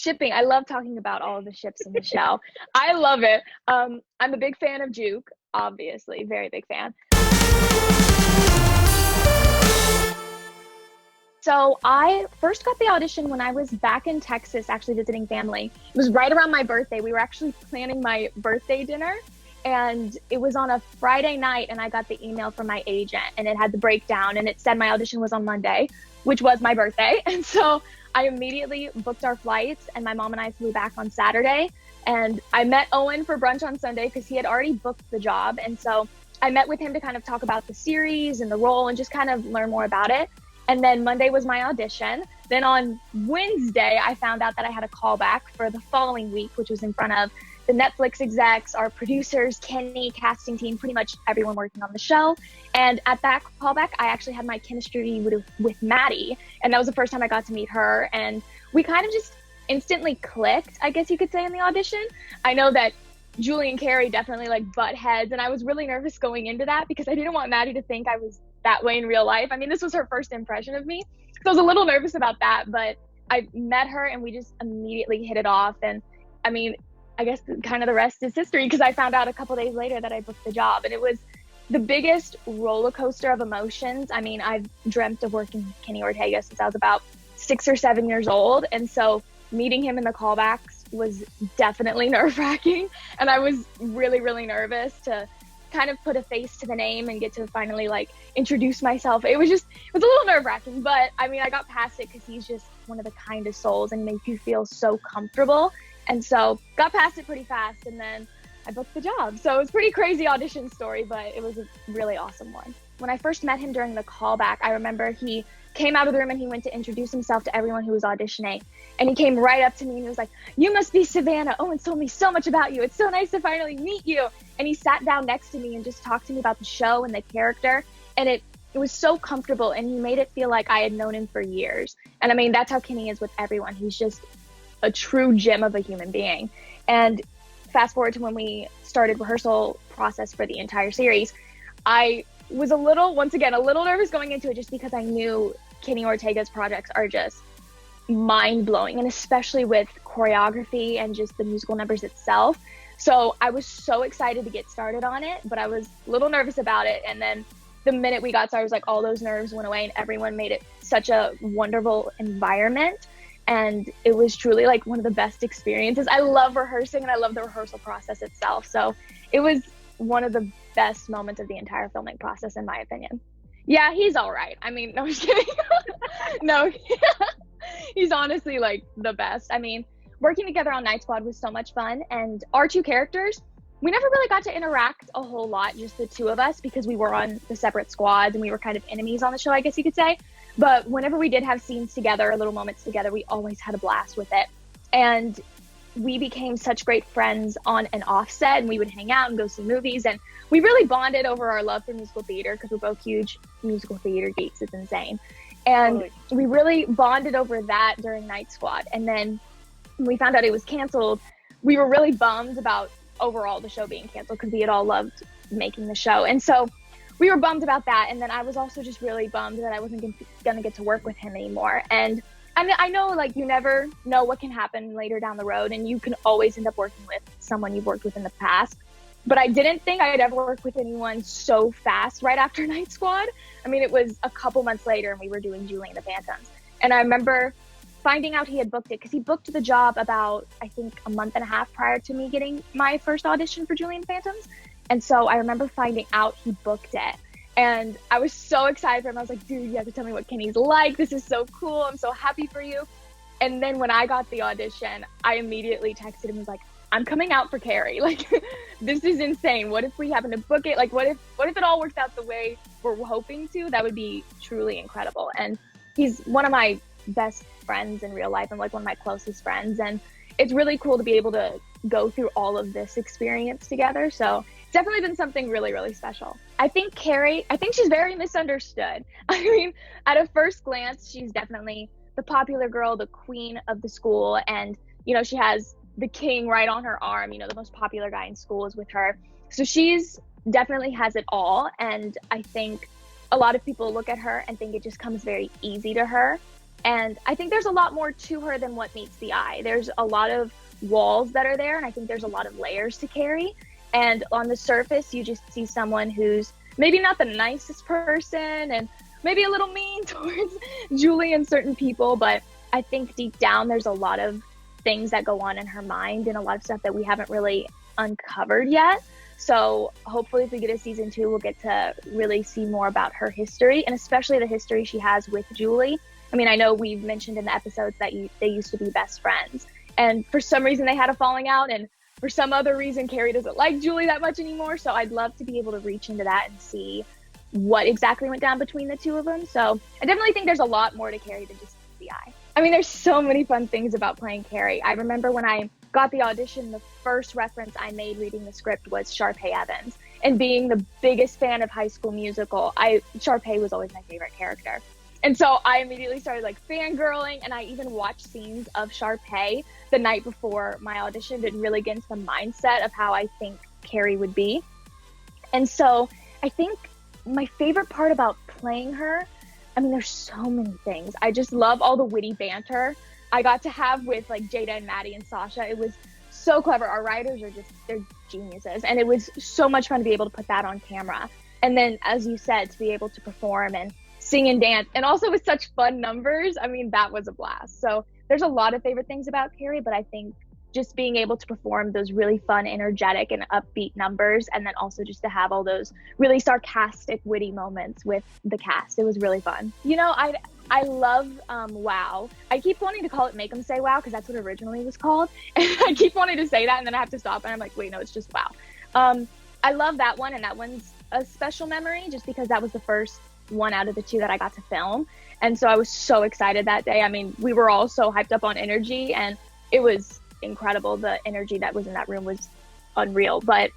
shipping. I love talking about all of the ships in the show. I love it. I'm a big fan of Juke, obviously, very big fan. So I first got the audition when I was back in Texas, actually visiting family. It was right around my birthday. We were actually planning my birthday dinner, and it was on a Friday night, and I got the email from my agent, and it had the breakdown, and it said my audition was on Monday, which was my birthday. And so I immediately booked our flights, and my mom and I flew back on Saturday. And I met Owen for brunch on Sunday because he had already booked the job. And so I met with him to kind of talk about the series and the role and just kind of learn more about it. And then Monday was my audition. Then on Wednesday, I found out that I had a callback for the following week, which was in front of the Netflix execs, our producers, Kenny, casting team, pretty much everyone working on the show. And at that callback, I actually had my chemistry with Maddie. And that was the first time I got to meet her. And we kind of just instantly clicked, I guess you could say, in the audition. I know that Julie and Carrie definitely like butt heads. And I was really nervous going into that because I didn't want Maddie to think I was that way in real life. I mean, this was her first impression of me. So I was a little nervous about that, but I met her and we just immediately hit it off. And I mean, I guess kind of the rest is history because I found out a couple days later that I booked the job, and it was the biggest roller coaster of emotions. I mean, I've dreamt of working with Kenny Ortega since I was about 6 or 7 years old. And so meeting him in the callbacks was definitely nerve-wracking. And I was really, really nervous to kind of put a face to the name and get to finally like introduce myself. It was a little nerve-wracking, but I mean, I got past it because he's just one of the kindest souls and makes you feel so comfortable. And so got past it pretty fast, and then I booked the job. So it was a pretty crazy audition story, but it was a really awesome one. When I first met him during the callback, I remember he came out of the room and he went to introduce himself to everyone who was auditioning. And he came right up to me and he was like, "You must be Savannah. Owen told me so much about you. It's so nice to finally meet you." And he sat down next to me and just talked to me about the show and the character. And it was so comfortable, and he made it feel like I had known him for years. And I mean, that's how Kenny is with everyone. He's just a true gem of a human being. And fast forward to when we started rehearsal process for the entire series, I was once again, a little nervous going into it just because I knew Kenny Ortega's projects are just mind-blowing, and especially with choreography and just the musical numbers itself. So I was so excited to get started on it, but I was a little nervous about it. And then the minute we got started, it was like all those nerves went away and everyone made it such a wonderful environment. And it was truly like one of the best experiences. I love rehearsing and I love the rehearsal process itself. So it was one of the best moments of the entire filming process, in my opinion. Yeah, he's all right. I mean, no, I'm just kidding. No, he's honestly like the best. I mean, working together on Night Squad was so much fun. And our two characters, we never really got to interact a whole lot, just the two of us, because we were on the separate squads and we were kind of enemies on the show, I guess you could say. But whenever we did have scenes together, or little moments together, we always had a blast with it. And we became such great friends on and off set, and we would hang out and go see movies. And we really bonded over our love for musical theater because we're both huge musical theater geeks. It's insane. And we really bonded over that during Night Squad. And then when we found out it was canceled, we were really bummed about overall the show being canceled because we had all loved making the show. And so we were bummed about that. And then I was also just really bummed that I wasn't going to get to work with him anymore. And I know, like, you never know what can happen later down the road, and you can always end up working with someone you've worked with in the past. But I didn't think I'd ever work with anyone so fast right after Night Squad. I mean, it was a couple months later and we were doing Julie and the Phantoms. And I remember finding out he had booked it because he booked the job about, I think, a month and a half prior to me getting my first audition for Julie and the Phantoms. And so I remember finding out he booked it. And I was so excited for him. I was like, "Dude, you have to tell me what Kenny's like. This is so cool. I'm so happy for you." And then when I got the audition, I immediately texted him and was like, "I'm coming out for Carrie. Like, this is insane. What if we happen to book it? Like, what if it all works out the way we're hoping to? That would be truly incredible." And he's one of my best friends in real life and like one of my closest friends. And it's really cool to be able to go through all of this experience together. So it's definitely been something really, really special. I think Carrie, she's very misunderstood. I mean, at a first glance, she's definitely the popular girl, the queen of the school. And, you know, she has the king right on her arm. You know, the most popular guy in school is with her. So she's definitely has it all. And I think a lot of people look at her and think it just comes very easy to her. And I think there's a lot more to her than what meets the eye. There's a lot of walls that are there, and I think there's a lot of layers to Carrie. And on the surface, you just see someone who's maybe not the nicest person and maybe a little mean towards Julie and certain people, but I think deep down there's a lot of things that go on in her mind and a lot of stuff that we haven't really uncovered yet. So hopefully if we get a season 2, we'll get to really see more about her history, and especially the history she has with Julie. I mean, I know we've mentioned in the episodes that they used to be best friends, and for some reason they had a falling out, and for some other reason Carrie doesn't like Julie that much anymore. So I'd love to be able to reach into that and see what exactly went down between the two of them. So I definitely think there's a lot more to Carrie than just the eye. I mean, there's so many fun things about playing Carrie. I remember when I got the audition, the first reference I made reading the script was Sharpay Evans. And being the biggest fan of High School Musical, Sharpay was always my favorite character. And so I immediately started like fangirling, and I even watched scenes of Sharpay the night before my audition to really get into the mindset of how I think Carrie would be. And so I think my favorite part about playing her, I mean, there's so many things. I just love all the witty banter I got to have with like Jada and Maddie and Sasha. It was so clever. Our writers are they're geniuses. And it was so much fun to be able to put that on camera. And then, as you said, to be able to perform and sing and dance, and also with such fun numbers. I mean, that was a blast. So there's a lot of favorite things about Carrie, but I think just being able to perform those really fun, energetic, and upbeat numbers, and then also just to have all those really sarcastic, witty moments with the cast. It was really fun. You know, I love WoW. I keep wanting to call it Make 'Em Say WoW because that's what it originally was called. And I keep wanting to say that, and then I have to stop, and I'm like, wait, no, it's just WoW. I love that one, and that one's a special memory just because that was the first one out of the 2 that I got to film. And so I was so excited that day. I mean, we were all so hyped up on energy, and it was incredible. The energy that was in that room was unreal. But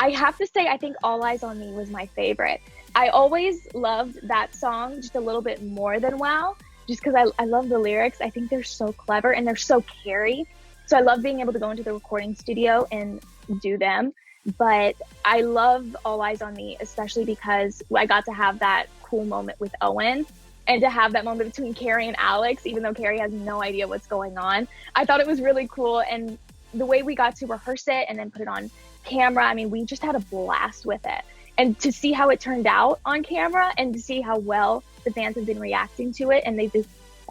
I have to say, I think All Eyes on Me was my favorite. I always loved that song just a little bit more than WoW, just because I love the lyrics. I think they're so clever and they're so Carrie. So I love being able to go into the recording studio and do them. But I love All Eyes on Me, especially because I got to have that cool moment with Owen, and to have that moment between Carrie and Alex, even though Carrie has no idea what's going on. I thought it was really cool. And the way we got to rehearse it and then put it on camera, I mean, we just had a blast with it. And to see how it turned out on camera and to see how well the fans have been reacting to it and they've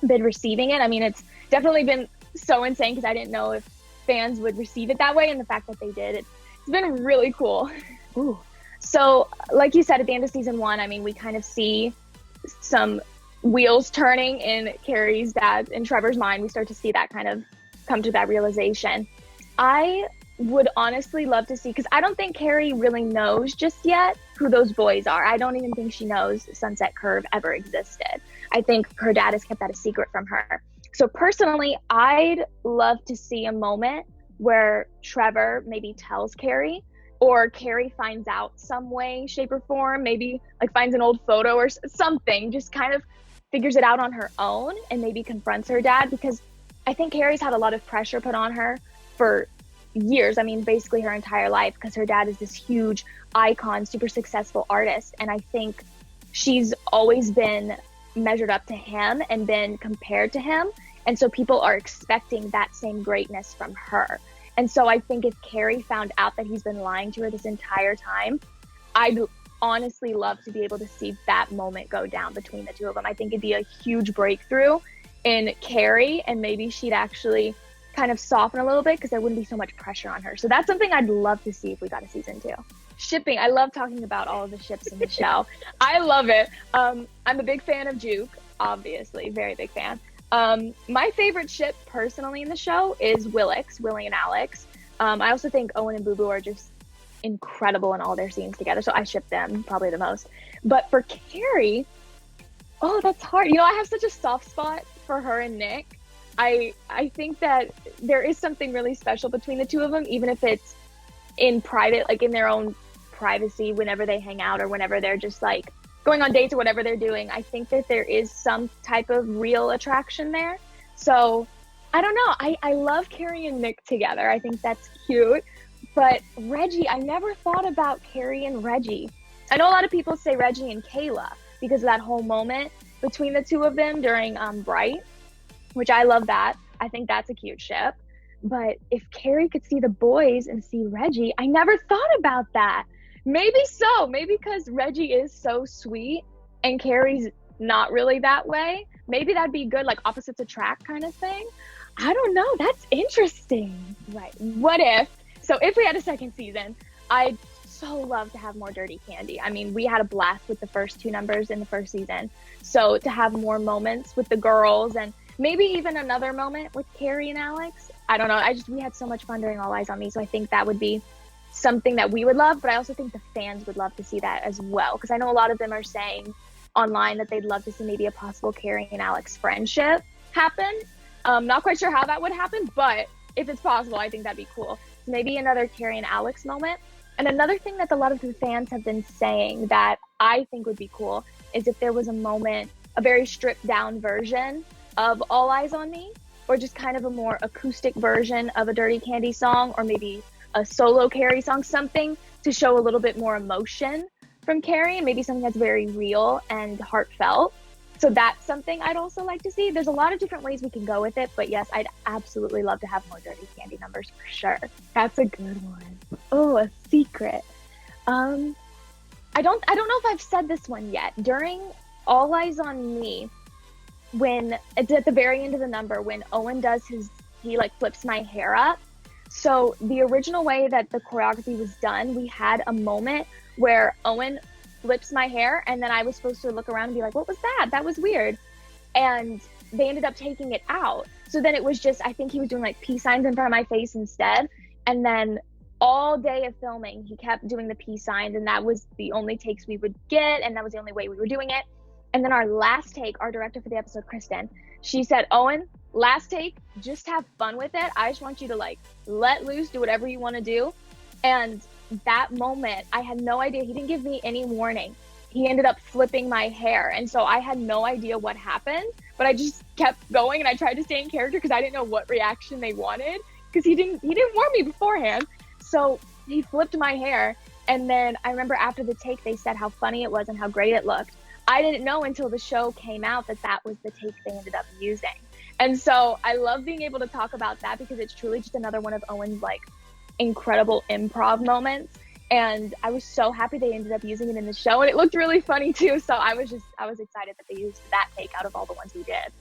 been receiving it, I mean, it's definitely been so insane because I didn't know if fans would receive it that way, and the fact that they did, it's been really cool. Ooh. So like you said, at the end of season 1, I mean, we kind of see some wheels turning in Carrie's dad and Trevor's mind. We start to see that kind of come to that realization. I would honestly love to see, because I don't think Carrie really knows just yet who those boys are. I don't even think she knows Sunset Curve ever existed. I think her dad has kept that a secret from her. So personally, I'd love to see a moment where Trevor maybe tells Carrie, or Carrie finds out some way, shape, or form, maybe like finds an old photo or something, just kind of figures it out on her own and maybe confronts her dad, because I think Carrie's had a lot of pressure put on her for years. I mean, basically her entire life, because her dad is this huge icon, super successful artist. And I think she's always been measured up to him and been compared to him. And so people are expecting that same greatness from her. And so I think if Carrie found out that he's been lying to her this entire time, I'd honestly love to be able to see that moment go down between the two of them. I think it'd be a huge breakthrough in Carrie, and maybe she'd actually kind of soften a little bit because there wouldn't be so much pressure on her. So that's something I'd love to see if we got a season 2. Shipping. I love talking about all of the ships in the show. I love it. I'm a big fan of Juke, obviously, very big fan. My favorite ship personally in the show is Willix, Willie and Alex. I also think Owen and Boo Boo are just incredible in all their scenes together, so I ship them probably the most. But for Carrie, oh, that's hard. You know, I have such a soft spot for her and Nick. I think that there is something really special between the two of them, even if it's in private, like in their own privacy, whenever they hang out or whenever they're just like going on dates or whatever they're doing. I think that there is some type of real attraction there. So I don't know. I love Carrie and Nick together. I think that's cute. But Reggie, I never thought about Carrie and Reggie. I know a lot of people say Reggie and Kayla because of that whole moment. between the two of them during Bright, which I love that. I think that's a cute ship. But if Carrie could see the boys and see Reggie, I never thought about that. Maybe so. Maybe because Reggie is so sweet and Carrie's not really that way. Maybe that'd be good, like opposites attract kind of thing. I don't know. That's interesting. Right. What if, so if we had a second season, I'd so love to have more Dirty Candy. I mean, we had a blast with the first 2 numbers in the first season. So to have more moments with the girls and maybe even another moment with Carrie and Alex. I don't know. We had so much fun during All Eyes on Me. So I think that would be something that we would love, but I also think the fans would love to see that as well. Because I know a lot of them are saying online that they'd love to see maybe a possible Carrie and Alex friendship happen. Not quite sure how that would happen, but if it's possible, I think that'd be cool. So maybe another Carrie and Alex moment. And another thing that a lot of the fans have been saying that I think would be cool is if there was a moment, a very stripped down version of All Eyes on Me, or just kind of a more acoustic version of a Dirty Candy song, or maybe a solo Carrie song, something to show a little bit more emotion from Carrie, and maybe something that's very real and heartfelt. So that's something I'd also like to see. There's a lot of different ways we can go with it, but yes, I'd absolutely love to have more Dirty Candy numbers for sure. That's a good one. Oh, a secret. I don't know if I've said this one yet. During All Eyes on Me, when it's at the very end of the number, when Owen does he like flips my hair up. So the original way that the choreography was done, we had a moment where Owen flips my hair, and then I was supposed to look around and be like, what was that? That was weird. And they ended up taking it out. So then it was just, I think he was doing like peace signs in front of my face instead. And then all day of filming, he kept doing the peace signs, and that was the only takes we would get, and that was the only way we were doing it. And then our last take, our director for the episode, Kristen, she said, Owen, last take, just have fun with it. I just want you to like let loose, do whatever you want to do. And that moment, I had no idea. He didn't give me any warning. He ended up flipping my hair. And so I had no idea what happened, but I just kept going and I tried to stay in character because I didn't know what reaction they wanted, because he didn't warn me beforehand. So he flipped my hair. And then I remember after the take, they said how funny it was and how great it looked. I didn't know until the show came out that that was the take they ended up using. And so I love being able to talk about that because it's truly just another one of Owen's like incredible improv moments. And I was so happy they ended up using it in the show, and it looked really funny too. So I was excited that they used that take out of all the ones we did.